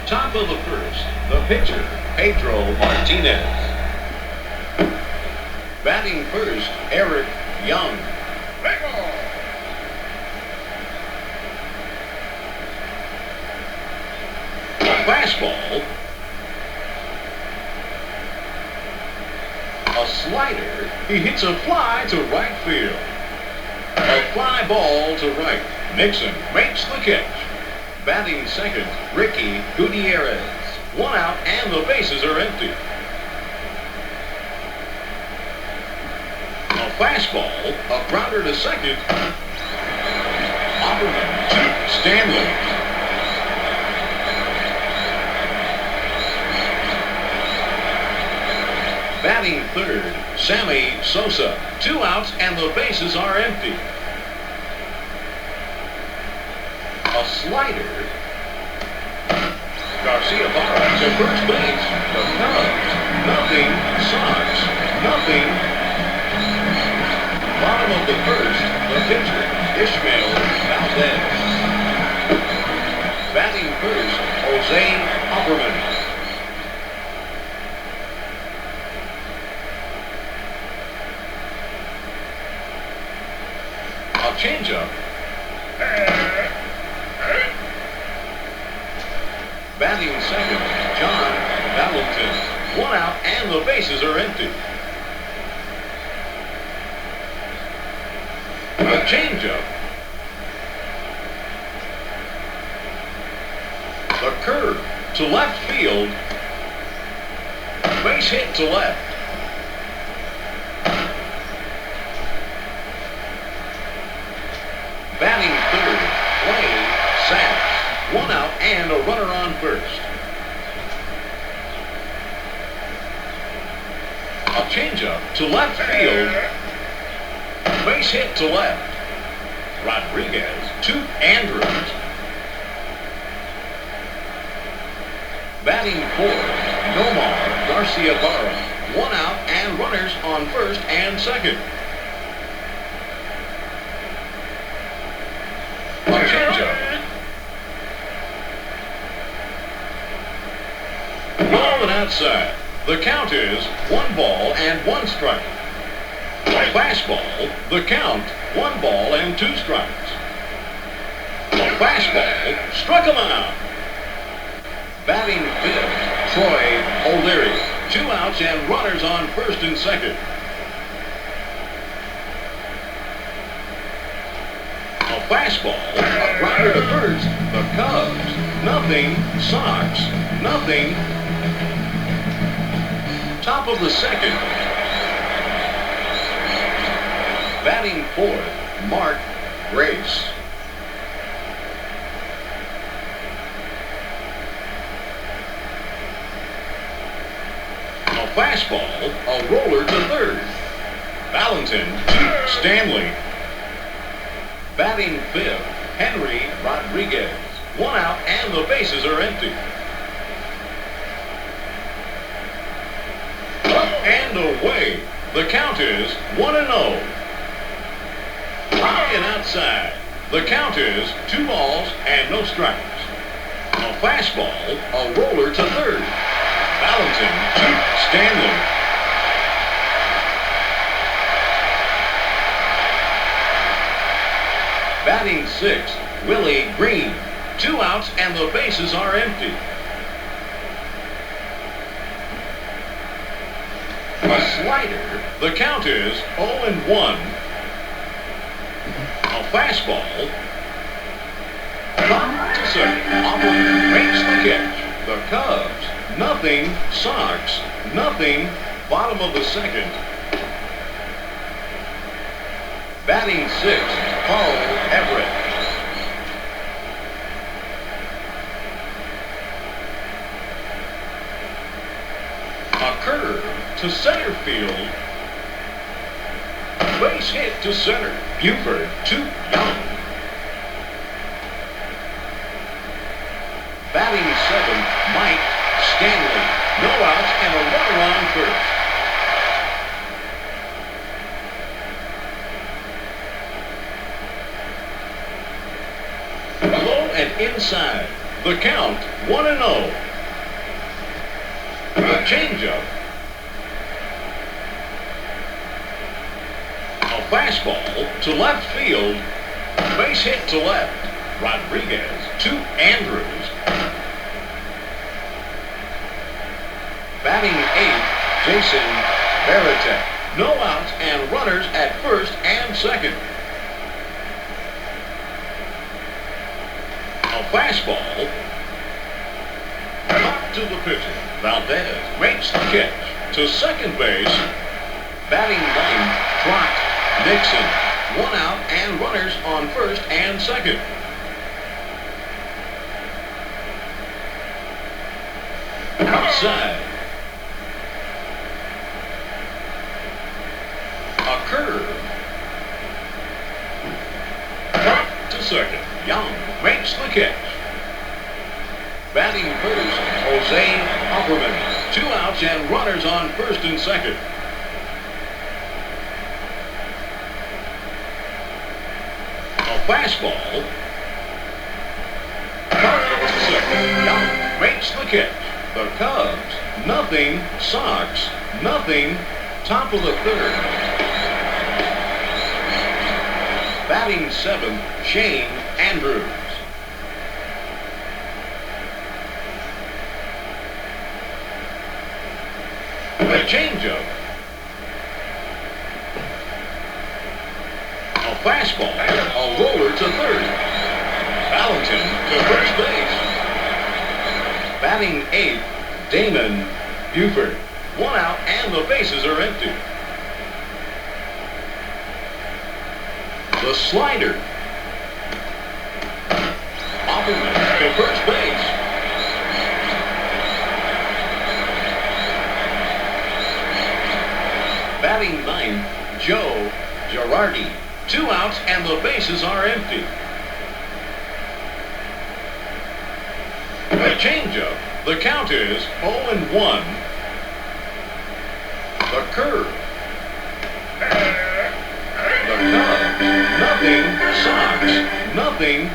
Top of the first, the pitcher, Pedro Martinez. Batting first, Eric Young. A fastball. A slider. He hits a fly to right field. A fly ball to right. Nixon makes the catch. Batting second, Ricky Gutierrez. One out and the bases are empty. A fastball, a grounder to second. Opperman to Stanley. Batting third, Sammy Sosa. 2 outs and the bases are empty. A slider. Garcia Barra to first base. The Cubs. Nothing. Sox. Nothing. Bottom of the first. The pitcher. Ishmael Valdez. Batting first. Jose Opperman. A changeup. Batting second, John Valentin. 1 out and the bases are empty. A changeup. The curve to left field. Base hit to left. Batting third, Clay Sass. 1 out and a runner on first. A changeup to left field. Base hit to left. Rodriguez to Andrews. Batting fourth, Nomar Garcia Barra. 1 out and runners on first and second. A changeup. Low and outside. The count is 1 ball and 1 strike. A fastball. The count 1 ball and 2 strikes. A fastball. Struck him out. Batting fifth, Troy O'Leary. 2 outs and runners on first and second. A fastball. A grounder to first. The Cubs. Nothing. Sox. Nothing. Top of the second. Batting fourth, Mark Grace. A fastball, a roller to third. Valentin to Stanley. Batting fifth, Henry Rodriguez. 1 out and the bases are empty. Up and away. The count is 1-0. High and outside. The count is 2 balls and no strikes. A fastball, a roller to third. Valentin to Stanley. Batting sixth, Willie Green. 2 outs and the bases are empty. A slider. The count is 0-1. A fastball. Up to second. Opperman makes the catch. The Cubs, nothing. Sox, nothing. Bottom of the second. Batting sixth, Paul Everett. A curve to center field. Base hit to center. Buford to Young. Batting seventh, Mike Stanley. No outs and a runner on first. Low and inside. The count 1-0. A changeup. A fastball to left field. Base hit to left. Rodriguez to Andrews. Batting eighth, Jason Varitek. No outs and runners at first and second. A fastball. Up to the pitcher. Valdez makes the catch. To second base. Batting ninth, Trot Nixon. One out and runners on first and second. Outside. A curve. Up to second. Young makes the catch. Batting first, Jose Opperman. 2 outs and runners on first and second. A fastball. Up to second. Young makes the catch. The Cubs, nothing. Sox, nothing. Top of the third. Batting seventh, Shane Andrews. A changeup. A fastball. A roller to third. Valentin to first base. Batting eighth, Damon Buford. 1 out and the bases are empty. The slider. Opperman to first base. Batting ninth, Joe Girardi. 2 outs and the bases are empty. A changeup. The count is 0-1. The curve. The Cubs, nothing. Sox, nothing.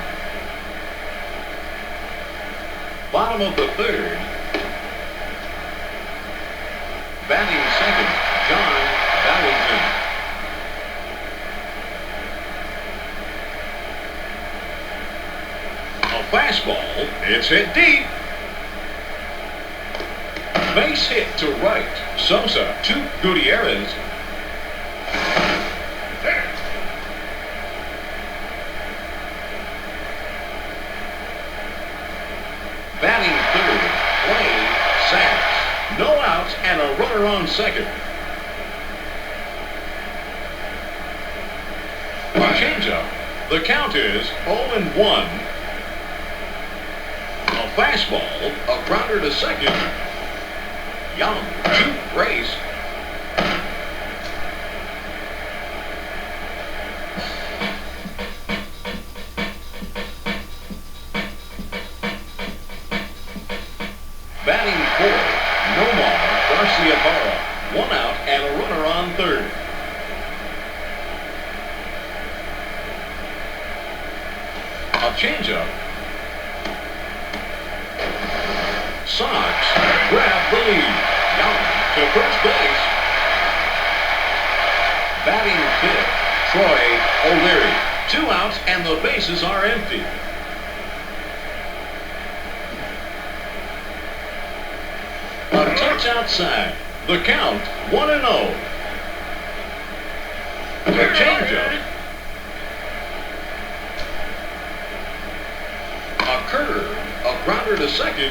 Bottom of the third. Batting second, John Valentin. A fastball. It's hit deep. Base hit to right. Sosa to Gutierrez. Batting third, Clay Sachs. No outs and a runner on second. A changeup. The count is 0-1. A fastball, a grounder to second. Young to Grace. Batting fourth, Nomar Garcia-Barra. 1 out and a runner on third. A changeup. Sox grab the lead. Young to first base. Batting fifth, Troy O'Leary. 2 outs and the bases are empty. A touch outside. The count 1-0. The changeup. A curve, a A grounder to second.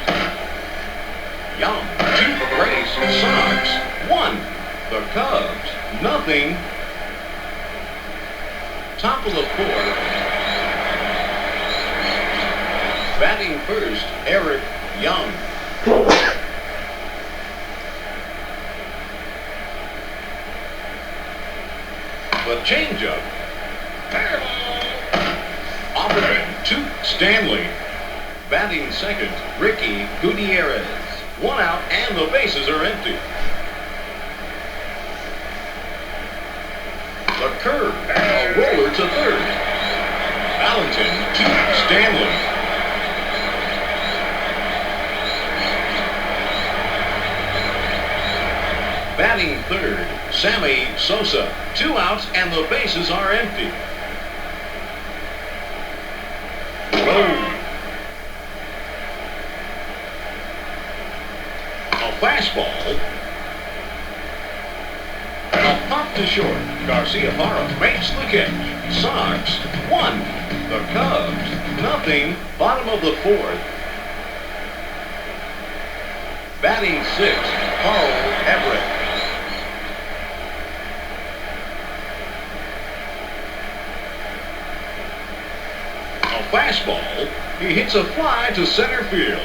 Young. 2 for Grace. Sox. 1. The Cubs. Nothing. Top of the 4th. Batting first, Eric Young. The changeup. Opperman to Stanley. Batting second, Ricky Gutierrez. 1 out and the bases are empty. The curve, a roller to third. Valentin to Stanley. Batting third, Sammy Sosa. 2 outs and the bases are empty. Low. A fastball. A pop to short. Garcia-Parra makes the catch. Sox 1. The Cubs nothing. Bottom of the 4th. Batting 6th, Carl Everett. Fastball, he hits a fly to center field.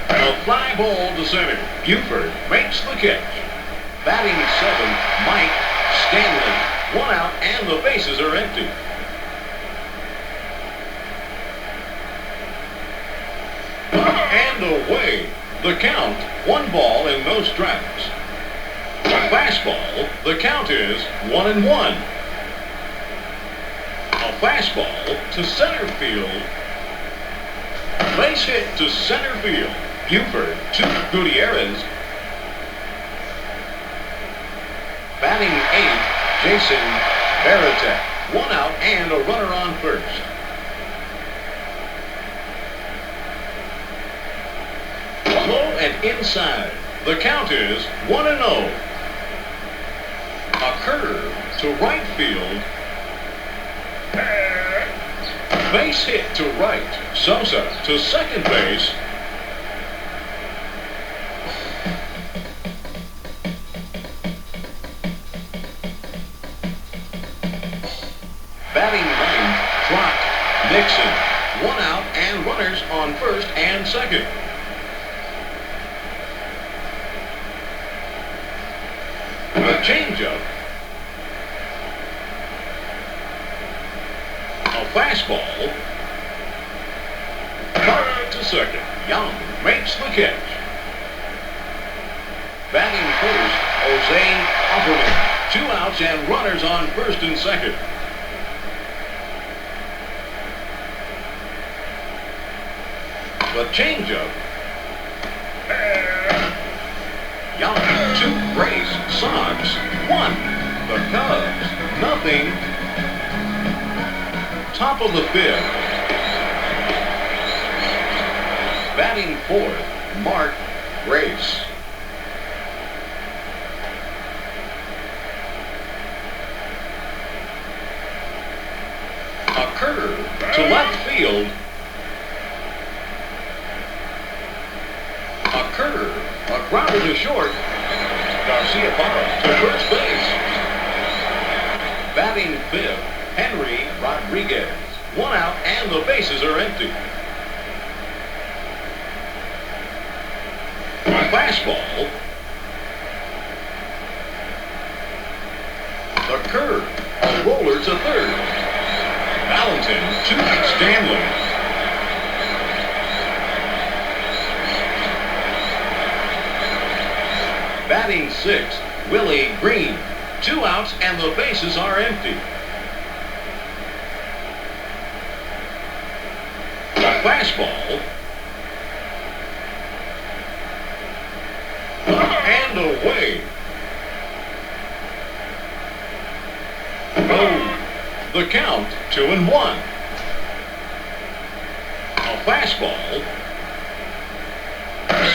A fly ball to center. Buford makes the catch. Batting 7, Mike Stanley. 1 out and the bases are empty. Up and away. The count, 1 ball and no strikes. A fastball, the count is 1-1. A fastball to center field. Base hit to center field. Buford to Gutierrez. Batting 8, Jason Veritek. 1 out and a runner on first. Low and inside. The count is 1-0. A curve to right field. Base hit to right. Sosa to second base. Batting 9th, Trot Nixon. 1 out and runners on first and second. A changeup. A fastball. Cut to second. Young makes the catch. Batting first, Jose Opperman. 2 outs and runners on first and second. The changeup. Young to Grace. Sox 1. The Cubs nothing. Top of the 5th. Batting 4th, Mark Grace. A curve to left field. A curve. A grounder to short. Garcia-Parra to first base. Batting 5th, Henry Rodriguez. 1 out and the bases are empty. A fastball. The curve. A roller to third. Valentin to Stanley. Batting 6th, Willie Green. 2 outs and the bases are empty. A fastball. Up and away. Oh, the count 2-1. A fastball.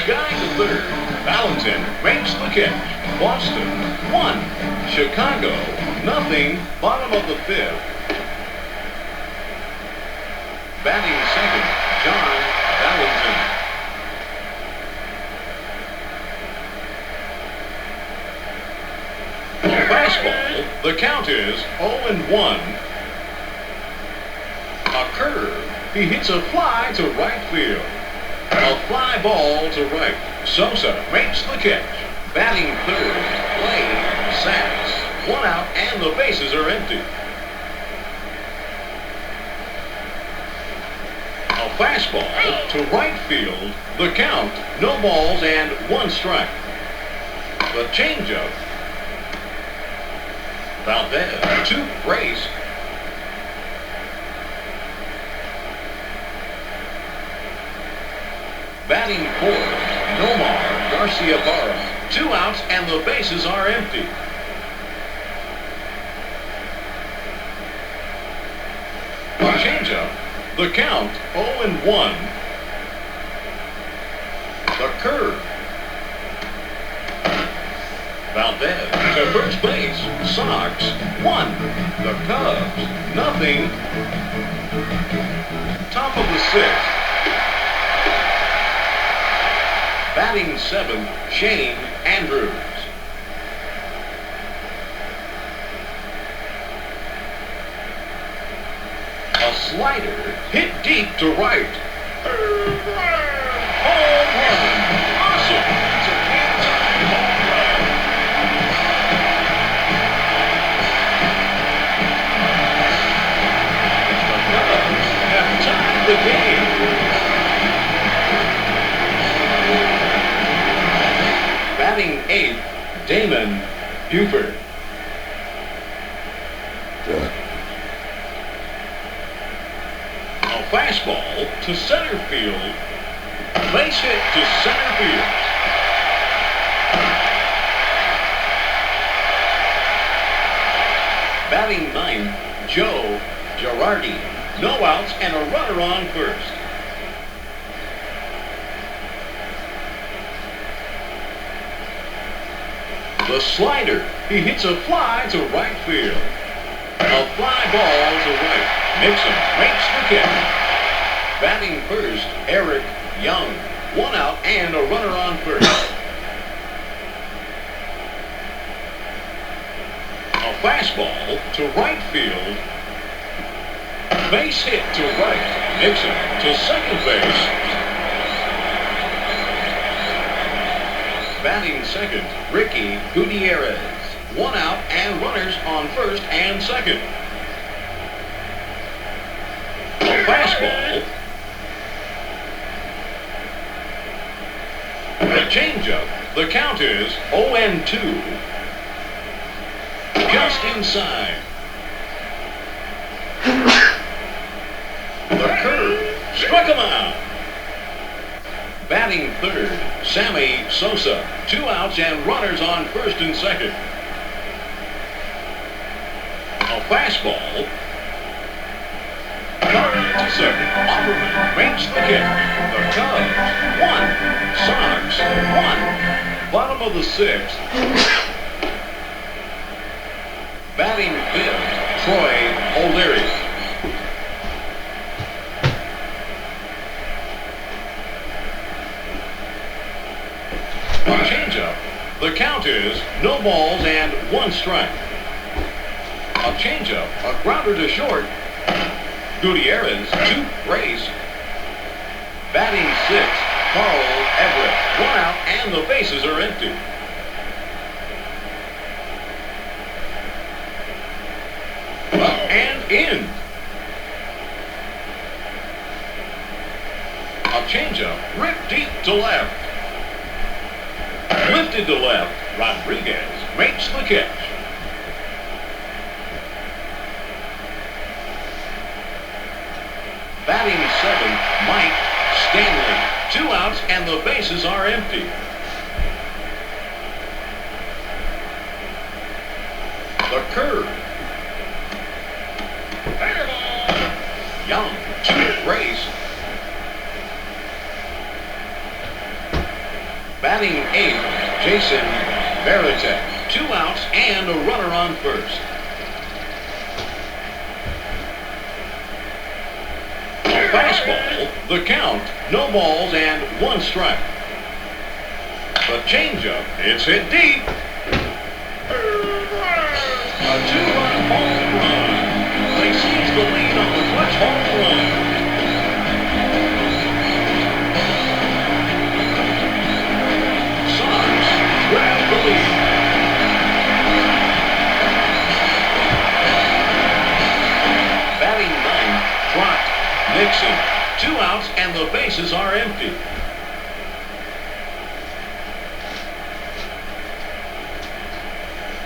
Sky to third. Valentin makes the catch. Boston 1. Chicago nothing. Bottom of the 5th. Batting second, John Valentin. The count is 0-1. A curve. He hits a fly to right field. A fly ball to right. Sosa makes the catch. Batting third, Blade sacks. 1 out and the bases are empty. A fastball to right field. The count, no balls and 1 strike. The changeup. Valdez to Grace. Batting fourth, Nomar Garcia-Barra. 2 outs and the bases are empty. A changeup. The count 0-1. The curve. Valdez to first base. Sox 1. The Cubs 0. Top of the 6th. Batting 7th, Shane Andrews. A slider hit deep to right. Home run. Awesome. It's a game-time home run. The Cubs have tied the game. Batting 8th, Damon Buford. A fastball to center field. Base hit to center field. Batting 9th, Joe Girardi. No outs and a runner on first. The slider. He hits a fly to right field. A fly ball to right. Nixon makes the catch. Batting first, Eric Young. 1 out and a runner on first. A fastball to right field. Base hit to right. Nixon to second base. Batting second, Ricky Gutierrez. 1 out and runners on first and second. A fastball. A changeup. The count is 0-2. Just inside. The curve. Struck him out. Batting third, Sammy Sosa. 2 outs and runners on first and second. A fastball. To second. Offerman makes the catch. The Cubs 1. Sox 1. Bottom of the 6th. Batting 5th, Troy O'Leary. A changeup. The count is no balls and 1 strike. A changeup, a grounder to short. Gutierrez to Grace. Batting 6th, Carl Everett. 1 out and the bases are empty. Up and in. A changeup, ripped deep to left. Lifted to left, Rodriguez makes the catch. Batting 7th, Mike Stanley. 2 outs and the bases are empty. The curve. Young to Grace. Batting 8th, Jason Veritek. 2 outs and a runner on first. A fastball, the count, no balls and 1 strike. The changeup, it's hit deep. A two-run home run. They seize the lead on the clutch home run. Sox grab the lead. Batting ninth, Trot. Nixon. 2 outs and the bases are empty.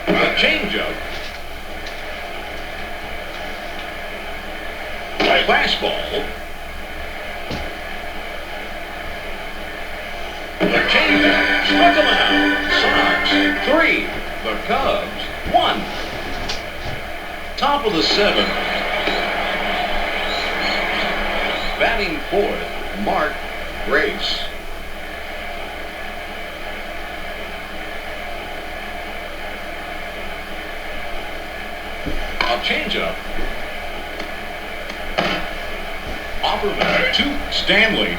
A changeup. A fastball. The changeup struck him out. Sox 3. The Cubs 1. Top of the 7th. Batting fourth, Mark Grace. A changeup. Offerman to Stanley.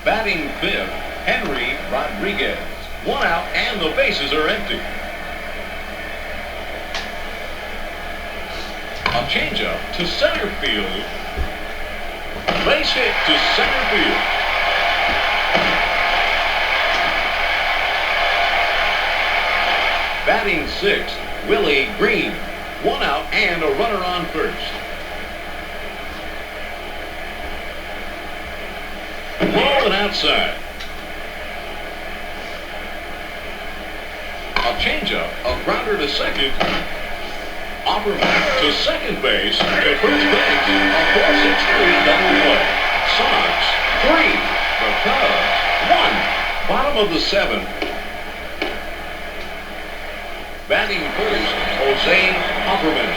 Batting fifth, Henry Rodriguez. 1 out and the bases are empty. A changeup to center field. Base hit to center field. Batting sixth, Willie Green. 1 out and a runner on first. Ball and outside. A changeup, a grounder to second. Offerman to second base, to first base, a 4-6-3 double play. Sox 3, the Cubs 1. Bottom of the 7th. Batting first, Jose Offerman.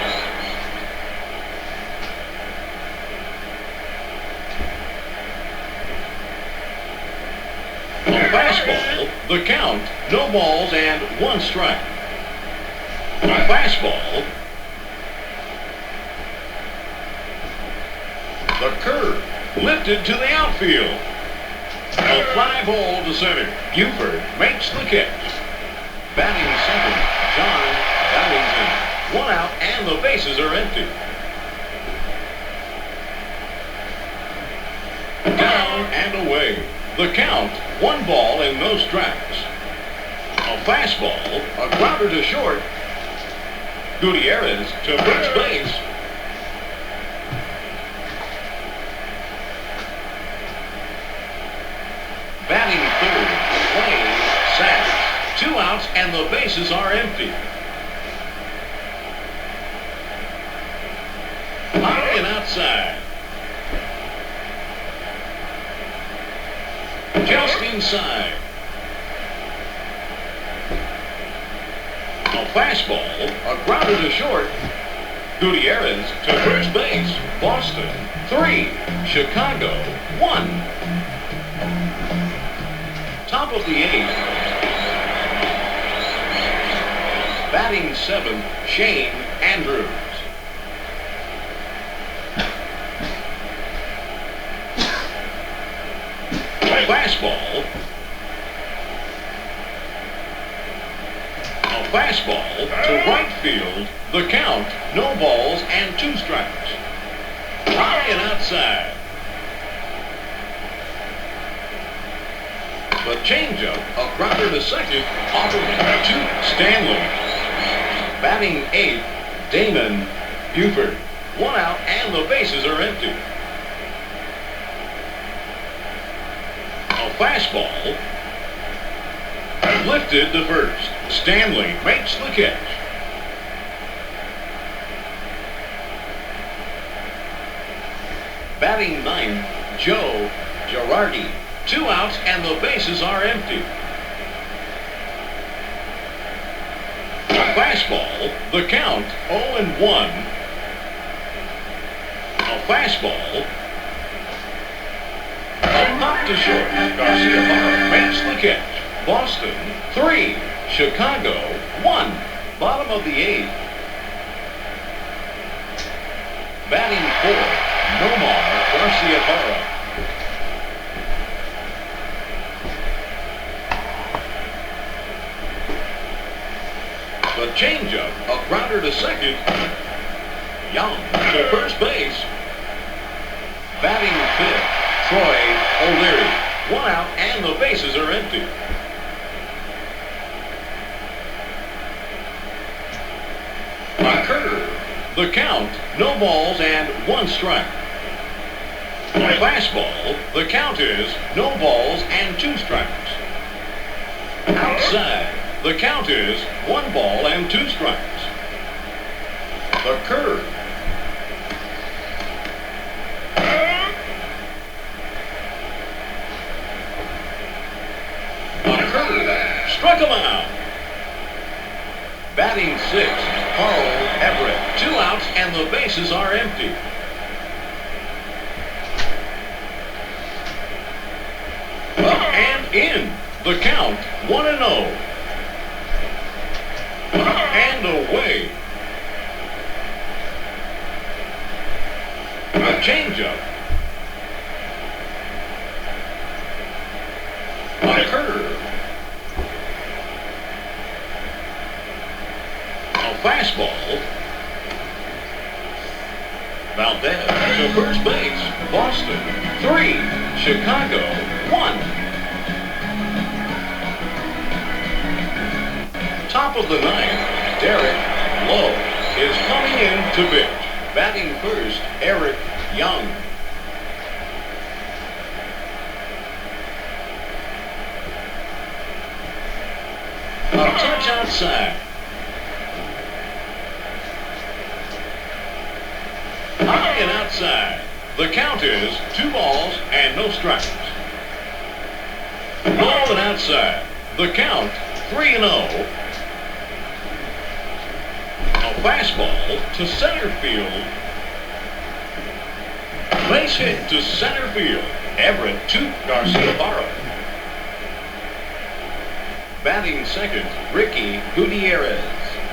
A fastball, the count, no balls and 1 strike. A fastball. The curve lifted to the outfield. A fly ball to center. Buford makes the catch. Batting second, John Ballington. 1 out and the bases are empty. Down and away. The count, 1 ball and no strikes. A fastball, a grounder to short. Gutierrez to first base. Batting third, Wayne Sass. 2 outs and the bases are empty. High and outside. Just inside. A fastball, a grounder to short. Gutierrez to first base. Boston 3, Chicago 1. Top of the 8th. Batting 7th, Shane Andrews. A fastball. A fastball to right field. The count, no balls and 2 strikes. High and outside. The changeup, a grounder to second, Offerman to Stanley. Batting 8th, Damon Buford. 1 out and the bases are empty. A fastball lifted to first. Stanley makes the catch. Batting 9th, Joe Girardi. 2 outs and the bases are empty. A fastball, the count 0-1. A fastball. A pop to short. Garcia makes the catch. Boston 3, Chicago 1. Bottom of the 8th. Batting 4th, Nomar Garcia. The changeup, a grounder to second. Young to first base. Batting fifth, Troy O'Leary. 1 out and the bases are empty. A curve. The count, no balls and 1 strike. A fastball. The count is no balls and 2 strikes. Outside. The count is 1 ball and 2 strikes. The curve. A curve. Struck him out. Batting sixth, Carl Everett. 2 outs and the bases are empty. Up and in. The count 1-0. Up and away. A changeup. A curve. A fastball. Valdez to first base. Boston 3, Chicago 1. Top of the ninth, Derek Lowe is coming in to pitch. Batting first, Eric Young. A touch outside. High and outside. The count is 2 balls and no strikes. Low and outside. The count 3-0. A fastball to center field. Base hit to center field. Everett to Garcia-Barra. Batting second, Ricky Gutierrez.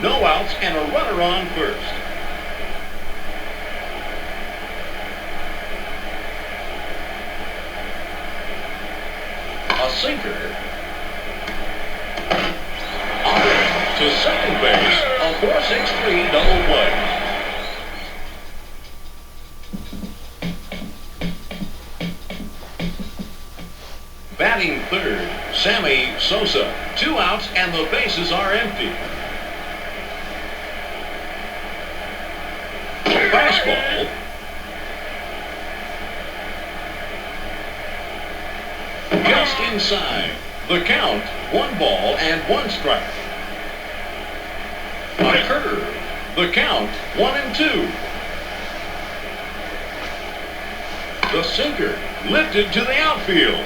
No outs and a runner on first. A sinker. To second base, a 4-6-3 double play. Batting third, Sammy Sosa. 2 outs and the bases are empty. Fastball. Just inside. The count, 1 ball and 1 strike. A curve. The count, 1-2. The sinker lifted to the outfield.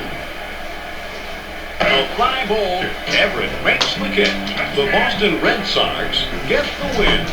A fly ball. Everett makes the catch. The Boston Red Sox get the win.